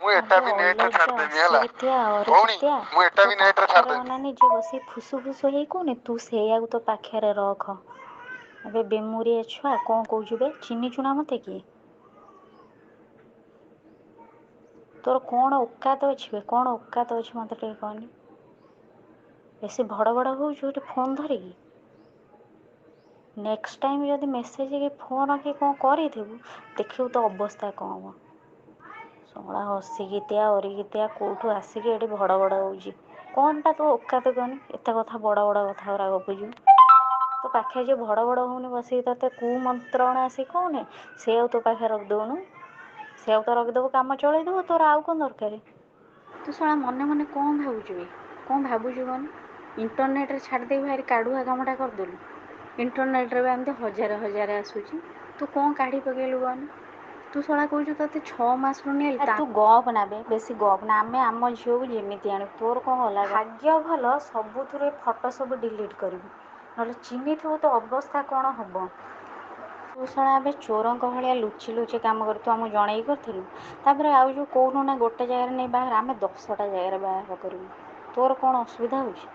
ମୁଁ ଏଟା ଆବେ ବି ନେଟ୍ ରେ ଅଲଜ୍ୟା ଛାଡିଦେମି ହେଲା ଅଶିକ୍ଷିତିଆ ଭଉଣୀ ଅରେକିତିଆ ମୁଁ ଏଟା ତୋ ବି ନେଟ୍ ରେ ପାଖରେ ଛାଡିଦେମି। ଅନାନି ଯିଏ ବସି ଫୁସୁ ଫୁସୁ ହେଇ କହୁନି ତୁ ସେଇଆକୁ ତୋ ପାଖରେ ରଖ। ଏବେ ବେମୁରିଆ ଛୁଆ କଣ କହୁଛୁ ବେ ଚିହ୍ନିଚୁ ନା ମତେ କି? ତୋର କଣ ଓକାତ ଅଛି ବେ କଣ ଓକାତ ଅଛି ମତେ ଟିକେ କହନି? ବେଶୀ ଭଡ଼ ଭଡ଼ ହଉଛୁ ଏଠି ଫୋନ୍ ଧରିକି। ନେକ୍ସଟ୍ ଟାଇମ୍ ଯଦି ମେସେଜ୍ କି ଫୋନ୍ କି କଣ କରିଥିବୁ ଦେଖିବୁ ତୋ ଅବସ୍ଥା କଣ ହବ। ଶଳା ଅଶିକ୍ଷିତିଆ ଅରିକିତିଆ କୋଉଠୁ ଆସିକି ଏଠି ଭଡ଼ ଭଡ଼ ହଉଛି। କଣଟା ତୋ ଓକାତ କହନି ଏତେ କଥା ବଡ଼ ବଡ଼ କଥା ଗୁରା ଗପୁଛୁ। ତୋ ପାଖରେ ଯିଏ ଭଡ଼ ଭଡ଼ ହଉନି ବସିକି ତତେ କୁ ମନ୍ତ୍ରଣା ଶିଖଉନି ସେଇଆକୁ ତୋ ପାଖରେ ରଖିଦଉନୁ। ସେଇଆକୁ ତ ରଖିଦବୁ କାମ ଚଳେଇଦବୁ ତୋର ଆଉ କଣ ଦରକାର। ତୁ ଶଳା ମନେ ମନେ କଣ ଭାବୁଛୁ ବେ କଣ ଭାବୁଛୁ କହନି? ଇଣ୍ଟରନେଟ୍ ରେ ଛାଡ଼ିଦେଇ ଭାରି କାଢୁଆ କାମଟା କରିଦେଲୁ। ଇଣ୍ଟରନେଟ୍ ରେ ବା ଏମିତି ହଜାର ହଜାର ଆସୁଛି ତୁ କଣ କାଢ଼ି ପକେଇଲୁ କହନି? ତୁ ଶଳା କହୁଛୁ ତୋତେ 6 ମାସରୁ ନେଇ ତୁ ଗପ ନା ବେ ବେଶୀ ଗପ ନା ଆମେ ଆମ ଝିଅକୁ ଯେମିତି ଆଣିବୁ ତୋର କଣ ଗଲା ଭାଗ୍ୟ ଭଲ ସବୁଥିରେ ଫଟୋ ସବୁ ଡିଲିଟ୍ କରିବୁ। ନହେଲେ ଚିହ୍ନିଥିବୁ ତୋ ଅବସ୍ଥା କଣ ହବ। ତୁ ଶଳା ଏବେ ଚୋରଙ୍କ ଭଳିଆ ଲୁଚି ଲୁଚି କାମ କରୁ ତୁ ଆମକୁ ଜଣେଇକି କରିଥିଲୁ। ତାପରେ ଆଉ ଯୋଉ କହୁନୁ ନା ଗୋଟେ ଜାଗାରେ ନେଇ ବାହାଘର ଆମେ 10ଟା ଜାଗାରେ ବାହାଘର କରିବୁ। ତୋର କଣ ଅସୁବିଧା ହଉଛି?